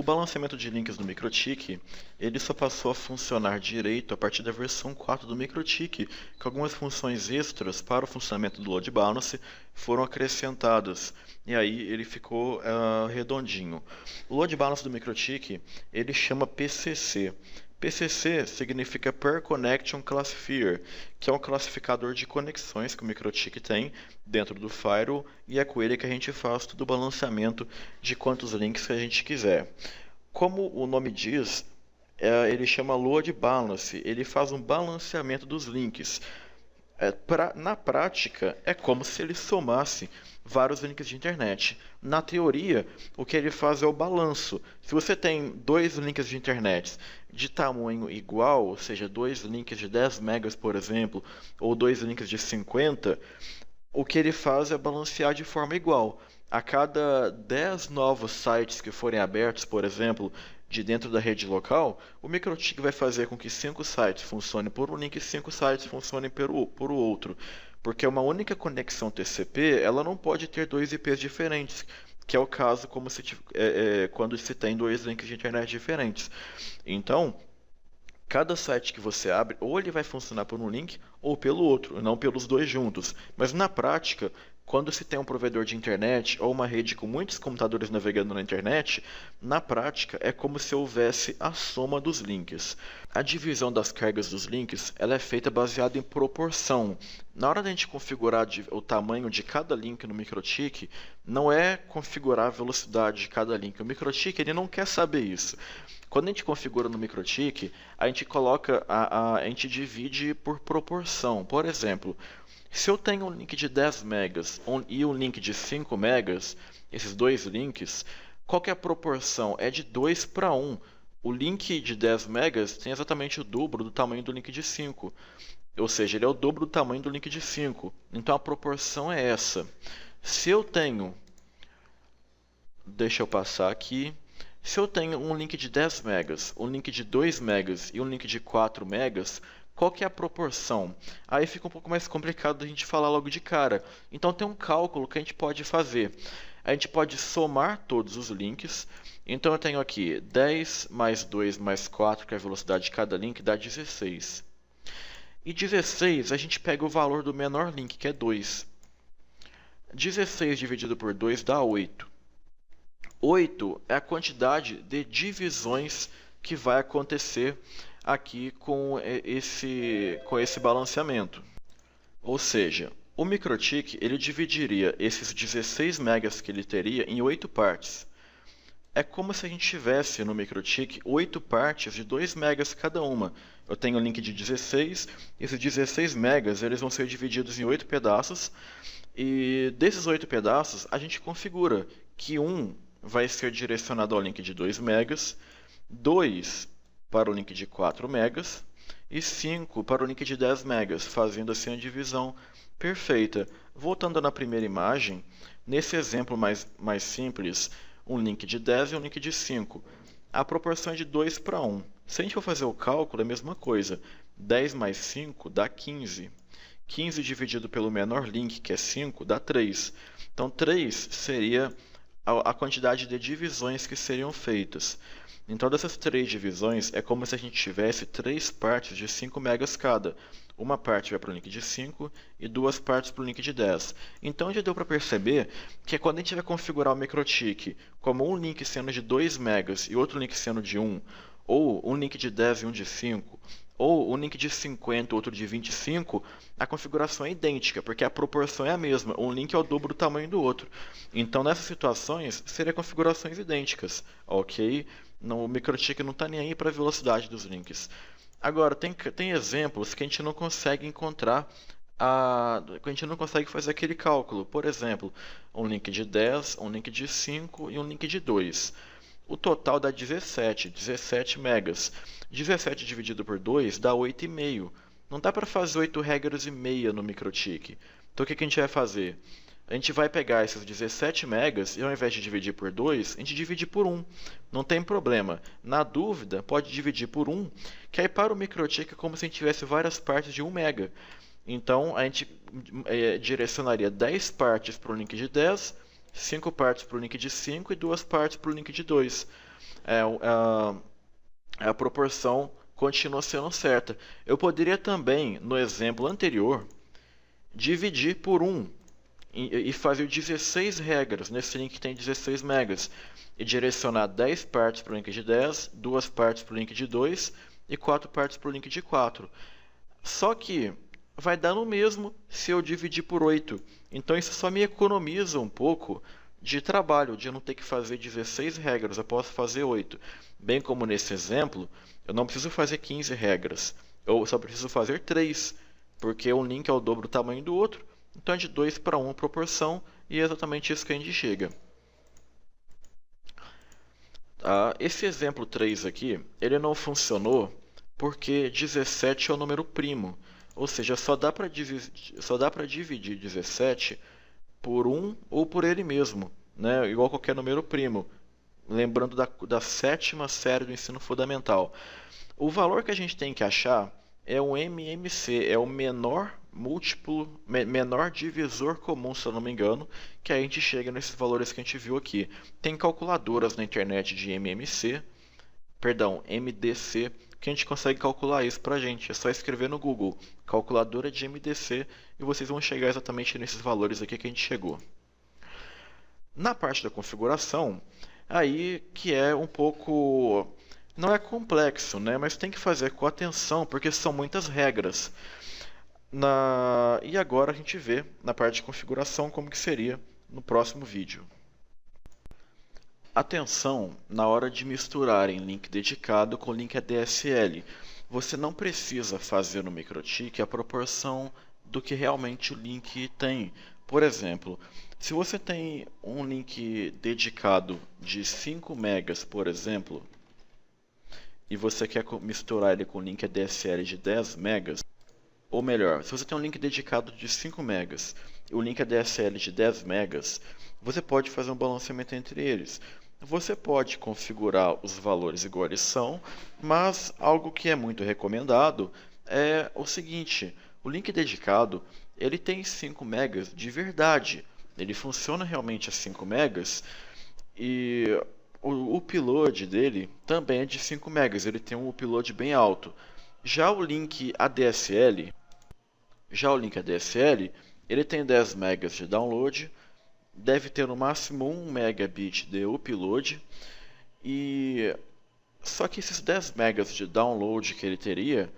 O balanceamento de links do MikroTik, ele só passou a funcionar direito a partir da versão 4 do MikroTik, que algumas funções extras para o funcionamento do load balance foram acrescentadas, e aí ele ficou redondinho. O load balance do MikroTik, ele chama PCC. PCC significa Per Connection Classifier, que é um classificador de conexões que o MikroTik tem dentro do firewall, e é com ele que a gente faz todo o balanceamento de quantos links que a gente quiser. Como o nome diz, ele chama Load Balance, ele faz um balanceamento dos links. Na prática, é como se ele somasse vários links de internet. Na teoria, o que ele faz é o balanço. Se você tem dois links de internet de tamanho igual, ou seja, dois links de 10 megas, por exemplo, ou dois links de 50, o que ele faz é balancear de forma igual. A cada 10 novos sites que forem abertos, por exemplo, de dentro da rede local, o MikroTik vai fazer com que 5 sites funcionem por um link e 5 sites funcionem por o outro. Porque uma única conexão TCP, ela não pode ter dois IPs diferentes, que é o caso quando se tem dois links de internet diferentes. Então, cada site que você abre, ou ele vai funcionar por um link ou pelo outro, não pelos dois juntos. Mas na prática, quando se tem um provedor de internet ou uma rede com muitos computadores navegando na internet, na prática é como se houvesse a soma dos links. A divisão das cargas dos links ela é feita baseada em proporção. Na hora de a gente configurar o tamanho de cada link no MikroTik, não é configurar a velocidade de cada link. O MikroTik ele não quer saber isso. Quando a gente configura no MikroTik, a gente coloca a gente divide por proporção. Por exemplo, se eu tenho um link de 10 megas e um link de 5 megas, esses dois links, qual que é a proporção? É de 2 para 1. O link de 10 megas tem exatamente o dobro do tamanho do link de 5. Ou seja, ele é o dobro do tamanho do link de 5. Então a proporção é essa. Se eu tenho... Deixa eu passar aqui. Se eu tenho um link de 10 megas, um link de 2 megas e um link de 4 megas, qual que é a proporção? Aí fica um pouco mais complicado a gente falar logo de cara. Então tem um cálculo que a gente pode fazer. A gente pode somar todos os links. Então eu tenho aqui 10 mais 2 mais 4, que é a velocidade de cada link, dá 16. E 16 a gente pega o valor do menor link, que é 2. 16 dividido por 2 dá 8. 8 é a quantidade de divisões que vai acontecer aqui com esse balanceamento. Ou seja, o MikroTik ele dividiria esses 16 megas que ele teria em 8 partes. É como se a gente tivesse no MikroTik 8 partes de 2 megas cada uma. Eu tenho um link de 16, esses 16 megas eles vão ser divididos em 8 pedaços, e desses 8 pedaços a gente configura que um vai ser direcionado ao link de 2 megas, 2 para o link de 4 megas e 5 para o link de 10 megas, fazendo assim a divisão perfeita. Voltando na primeira imagem, nesse exemplo mais simples, um link de 10 e um link de 5. A proporção é de 2 para 1. Se a gente for fazer o cálculo, é a mesma coisa. 10 mais 5 dá 15. 15 dividido pelo menor link, que é 5, dá 3. Então 3 seria a quantidade de divisões que seriam feitas. Então, dessas 3 divisões, é como se a gente tivesse 3 partes de 5 megas cada. Uma parte vai para o link de 5 e 2 partes para o link de 10. Então, já deu para perceber que quando a gente vai configurar o MikroTik como um link sendo de 2 megas e outro link sendo de 1, ou um link de 10 e um de 5, ou um link de 50 e outro de 25, a configuração é idêntica, porque a proporção é a mesma. Um link é o dobro do tamanho do outro. Então, nessas situações, seriam configurações idênticas, ok? O MikroTik não está nem aí para a velocidade dos links. Agora, tem exemplos que a gente não consegue encontrar, que a gente não consegue fazer aquele cálculo. Por exemplo, um link de 10, um link de 5 e um link de 2. O total dá 17 megas. 17 dividido por 2 dá 8,5. Não dá para fazer 8 regras e meia no MikroTik. Então o que a gente vai fazer? A gente vai pegar esses 17 megas e ao invés de dividir por 2, a gente divide por 1. Não tem problema. Na dúvida, pode dividir por 1, que aí para o MikroTik é como se a gente tivesse várias partes de 1 mega. Então a gente direcionaria 10 partes para o link de 10 5 partes para o link de 5 e 2 partes para o link de 2. A proporção continua sendo certa. Eu poderia também, no exemplo anterior, dividir por 1 e fazer 16 regras. Nesse link tem 16 megas. E direcionar 10 partes para o link de 10, 2 partes para o link de 2 e 4 partes para o link de 4. Só que vai dar no mesmo se eu dividir por 8. Então isso só me economiza um pouco de trabalho, de eu não ter que fazer 16 regras, eu posso fazer 8. Bem como nesse exemplo, eu não preciso fazer 15 regras, eu só preciso fazer 3, porque um link é o dobro do tamanho do outro, então é de 2 para 1 a proporção, e é exatamente isso que a gente chega. Esse exemplo 3 aqui, ele não funcionou porque 17 é o número primo, ou seja, só dá para dividir 17 por 1 ou por ele mesmo, né? Igual qualquer número primo, lembrando da sétima série do ensino fundamental. O valor que a gente tem que achar é o MMC, é o menor múltiplo, menor divisor comum, se eu não me engano, que a gente chega nesses valores que a gente viu aqui. Tem calculadoras na internet de MDC, que a gente consegue calcular isso pra gente. É só escrever no Google, calculadora de MDC, e vocês vão chegar exatamente nesses valores aqui que a gente chegou. Na parte da configuração, aí que é um pouco... não é complexo, né? Mas tem que fazer com atenção, porque são muitas regras. E agora a gente vê na parte de configuração como que seria no próximo vídeo. Atenção na hora de misturarem link dedicado com link ADSL. Você não precisa fazer no MikroTik a proporção do que realmente o link tem. Por exemplo, se você tem um link dedicado de 5 megas, por exemplo, e você quer misturar ele com o link ADSL de 10 megas, ou melhor, se você tem um link dedicado de 5 megas e o link ADSL de 10 megas, você pode fazer um balanceamento entre eles. Você pode configurar os valores igual eles são, mas algo que é muito recomendado é o seguinte: o link dedicado ele tem 5 megas de verdade, ele funciona realmente a 5 megas e o upload dele também é de 5 megas, ele tem um upload bem alto. Já o link ADSL, ele tem 10 megas de download, deve ter no máximo 1 megabit de upload, e só que esses 10 megas de download que ele teria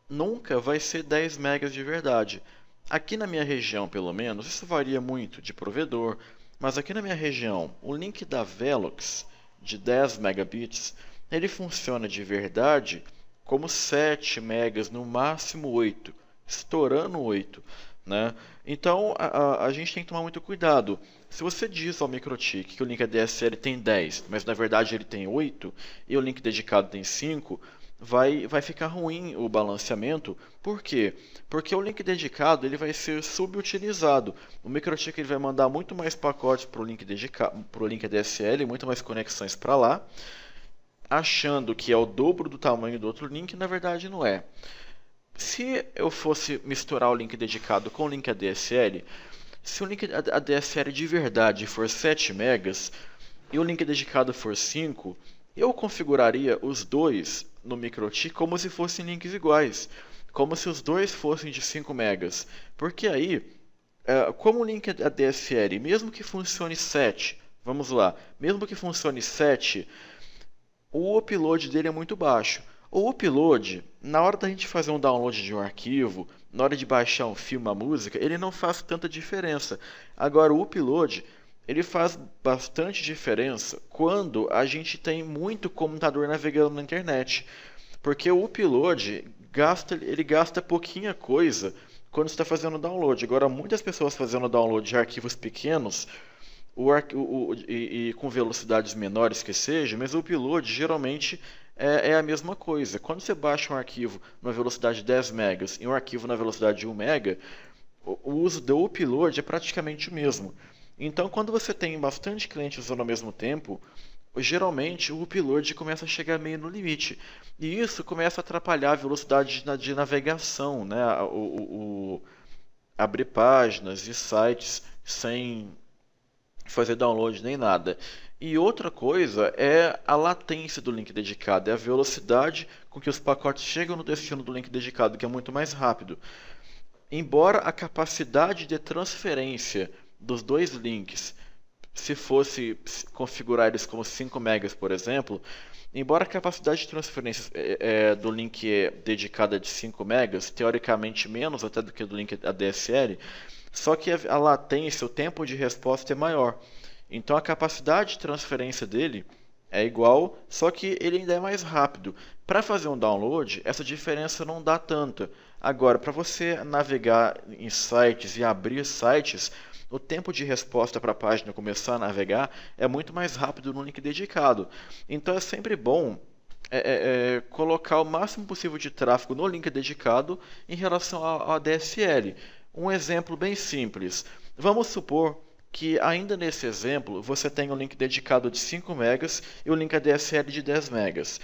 nunca vai ser 10 megas de verdade. Aqui na minha região, pelo menos, isso varia muito de provedor, mas aqui na minha região, o link da Velox de 10 megabits, ele funciona de verdade como 7 megas, no máximo 8, estourando 8, né? Então a gente tem que tomar muito cuidado. Se você diz ao MikroTik que o link ADSL tem 10, mas na verdade ele tem 8, e o link dedicado tem 5, vai ficar ruim o balanceamento. Por quê? Porque o link dedicado ele vai ser subutilizado. O MikroTik ele vai mandar muito mais pacotes para o link ADSL, muito mais conexões para lá, achando que é o dobro do tamanho do outro link, na verdade não é. Se eu fosse misturar o link dedicado com o link ADSL, se o link ADSL de verdade for 7 megas e o link dedicado for 5, eu configuraria os dois no MikroTik como se fossem links iguais, como se os dois fossem de 5 megas. Porque aí, como o link ADSL, mesmo que funcione 7, vamos lá, mesmo que funcione 7, o upload dele é muito baixo. O upload, na hora da gente fazer um download de um arquivo, na hora de baixar um filme, uma música, ele não faz tanta diferença. Agora, o upload, ele faz bastante diferença quando a gente tem muito computador navegando na internet. Porque o upload, ele gasta pouquinha coisa quando você está fazendo download. Agora, muitas pessoas fazendo download de arquivos pequenos, e com velocidades menores que seja, mas o upload geralmente é a mesma coisa. Quando você baixa um arquivo na velocidade de 10 megas e um arquivo na velocidade de 1 mega, o uso do upload é praticamente o mesmo. Então, quando você tem bastante clientes usando ao mesmo tempo, geralmente o upload começa a chegar meio no limite. E isso começa a atrapalhar a velocidade de navegação, né? Abrir páginas e sites sem fazer download nem nada. E outra coisa é a latência do link dedicado, é a velocidade com que os pacotes chegam no destino do link dedicado, que é muito mais rápido. Embora a capacidade de transferência dos dois links, se fosse configurar eles como 5 megas, por exemplo, embora a capacidade de transferência do link dedicado é de 5 megas, teoricamente menos até do que do link ADSL, só que a latência, o tempo de resposta é maior. Então a capacidade de transferência dele é igual, só que ele ainda é mais rápido. Para fazer um download, essa diferença não dá tanta. Agora, para você navegar em sites e abrir sites, o tempo de resposta para a página começar a navegar é muito mais rápido no link dedicado. Então é sempre bom colocar o máximo possível de tráfego no link dedicado em relação ao ADSL. Um exemplo bem simples. Vamos supor que ainda nesse exemplo você tem um link dedicado de 5 megas e o link ADSL de 10 megas.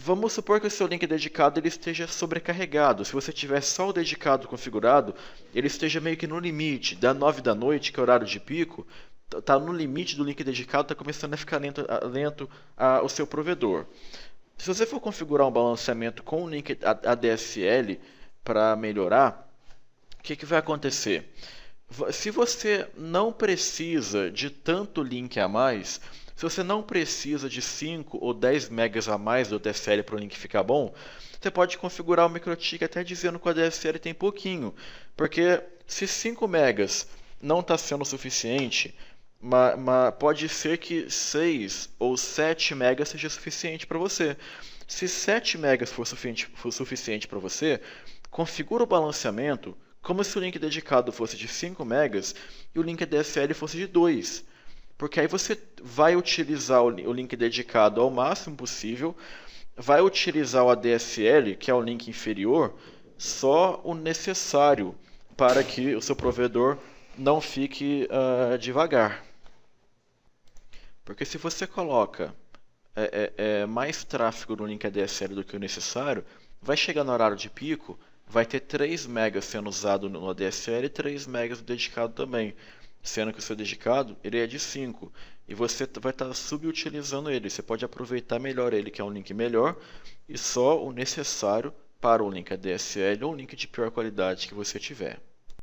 Vamos supor que o seu link dedicado ele esteja sobrecarregado. Se você tiver só o dedicado configurado, ele esteja meio que no limite. Da 9 da noite, que é o horário de pico, está no limite do link dedicado, está começando a ficar lento o seu provedor. Se você for configurar um balanceamento com o link ADSL para melhorar, o que vai acontecer? Se você não precisa de tanto link a mais, se você não precisa de 5 ou 10 megas a mais do DSL para o link ficar bom, você pode configurar o MikroTik até dizendo que o DSL tem pouquinho. Porque se 5 megas não está sendo suficiente, pode ser que 6 ou 7 megas seja suficiente para você. Se 7 megas for suficiente para você, configura o balanceamento como se o link dedicado fosse de 5 megas e o link ADSL fosse de 2. Porque aí você vai utilizar o link dedicado ao máximo possível, vai utilizar o ADSL, que é o link inferior, só o necessário para que o seu provedor não fique devagar. Porque se você coloca mais tráfego no link ADSL do que o necessário, vai chegar no horário de pico, vai ter 3 megas sendo usado no ADSL e 3 megas dedicado também, sendo que o seu dedicado ele é de 5 e você vai estar subutilizando ele. Você pode aproveitar melhor ele, que é um link melhor, e só o necessário para o link ADSL ou o link de pior qualidade que você tiver.